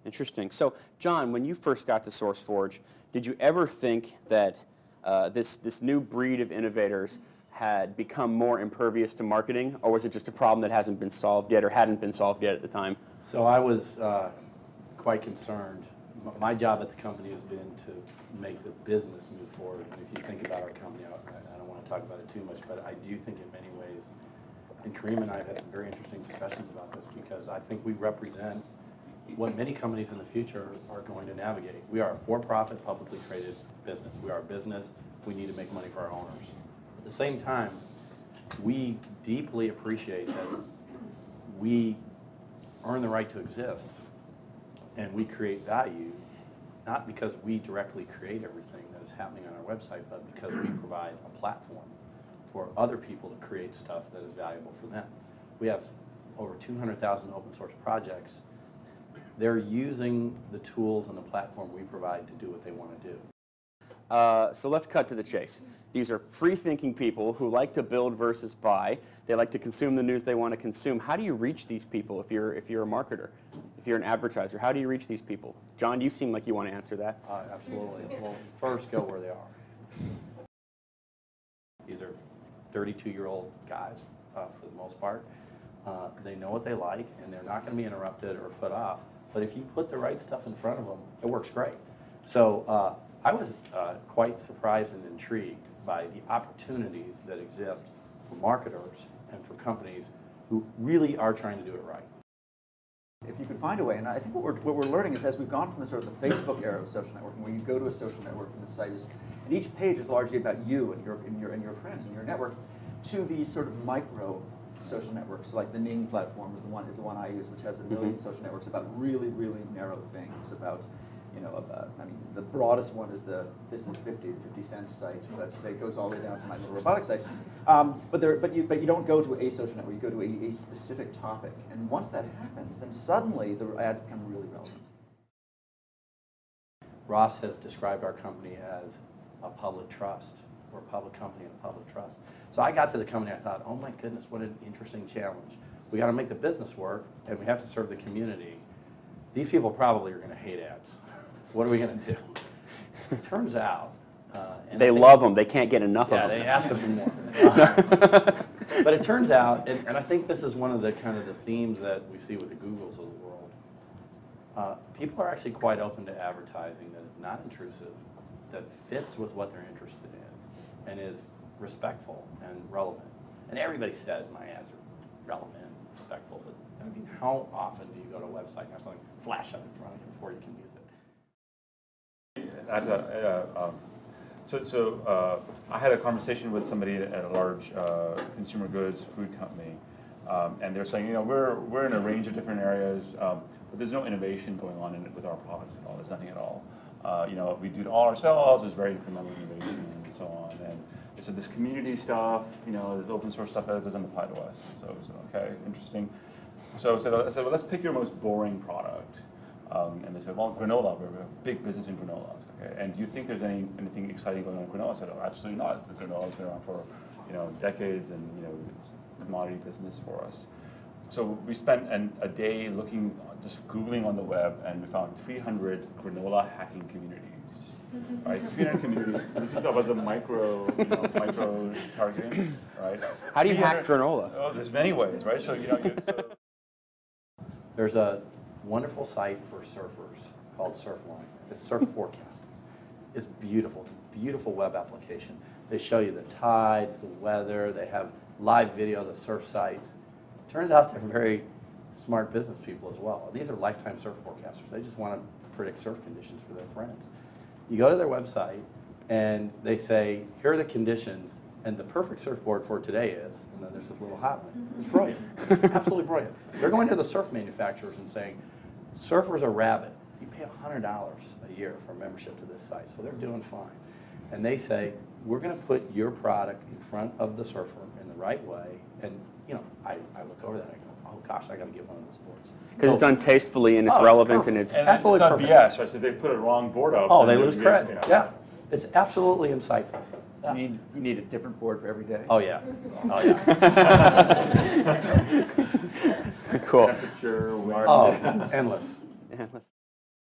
Interesting. So, John, when you first got to SourceForge, did you ever think that this new breed of innovators had become more impervious to marketing, or was it just a problem that hasn't been solved yet or hadn't been solved yet at the time? So I was quite concerned. My job at the company has been to make the business move forward. And if you think about our company, I don't want to talk about it too much, but I do think in many ways, and Kareem and I have had some very interesting discussions about this, because I think we represent what many companies in the future are going to navigate. We are a for-profit, publicly traded business. We are a business. We need to make money for our owners. At the same time, we deeply appreciate that we earn the right to exist and we create value, not because we directly create everything that is happening on our website, but because we provide a platform for other people to create stuff that is valuable for them. We have over 200,000 open source projects. They're using the tools and the platform we provide to do what they want to do. So let's cut to the chase. These are free-thinking people who like to build versus buy. They like to consume the news they want to consume. How do you reach these people if you're a marketer, if you're an advertiser? How do you reach these people? John, you seem like you want to answer that. Absolutely. Well, first, go where they are. These are 32-year-old guys, for the most part. They know what they like, and they're not going to be interrupted or put off. But if you put the right stuff in front of them, it works great. So I was quite surprised and intrigued by the opportunities that exist for marketers and for companies who really are trying to do it right. If you can find a way, and I think what we're learning is as we've gone from the sort of the Facebook era of social networking, where you go to a social network and the site is, and each page is largely about you and your friends and your network, to these sort of micro social networks, like the Ning platform is the one I use, which has a million social networks about really, really narrow things. About, I mean, the broadest one is this is 50 cent site, but it goes all the way down to my little robotic site. But you don't go to a social network. You go to a specific topic, and once that happens, then suddenly the ads become really relevant. Ross has described our company as a public trust. We're a public company and a public trust. So I got to the company, I thought, oh my goodness, what an interesting challenge. We got to make the business work, and we have to serve the community. These people probably are going to hate ads. What are we going to do? It turns out... they love them. They can't get enough of them. Yeah, they ask us for more. But it turns out, and I think this is one of the kind of the themes that we see with the Googles of the world, people are actually quite open to advertising that is not intrusive, that fits with what they're interested in, and is respectful and relevant. And everybody says my ads are relevant, respectful, but I mean, how often do you go to a website and have something flash up in front of you before you can use it? I had a conversation with somebody at a large consumer goods food company, and they're saying, we're in a range of different areas, but there's no innovation going on in it with our products at all. There's nothing at all. We do it all ourselves. There's very incremental innovation and so on. And they said this community stuff, this open source stuff, that doesn't apply to us. So I said, okay, interesting. So I said, well, let's pick your most boring product. And they said, well, granola, we're a big business in granola. Okay, and do you think there's anything exciting going on in granola? I said, oh, absolutely not. The granola's been around for decades, and it's a commodity business for us. So we spent a day looking, just Googling on the web, and we found 300 granola hacking communities. Right, 300 communities. This is about the micro targeting, right? How do you hack granola? Oh, there's many ways, right? So There's a wonderful site for surfers called Surfline. It's surf forecasting. It's beautiful. It's a beautiful web application. They show you the tides, the weather. They have live video of the surf sites. Turns out they're very smart business people as well. These are lifetime surf forecasters. They just want to predict surf conditions for their friends. You go to their website, and they say, here are the conditions, and the perfect surfboard for today is, and then there's this little hotline. It's brilliant. Absolutely brilliant. They're going to the surf manufacturers and saying, surfers are rabid. You pay $100 a year for membership to this site, so they're doing fine. And they say, we're going to put your product in front of the surfer in the right way. And I look over that and I go, oh gosh, I got to get one of those boards. Because it's done tastefully and it's relevant and it's absolutely it's not BS, right? So if they put a wrong board up. Oh, they lose credit. Yeah. It's absolutely insightful. Yeah. You need a different board for every day? Oh, yeah. Oh, yeah. Cool. Temperature, endless. Endless.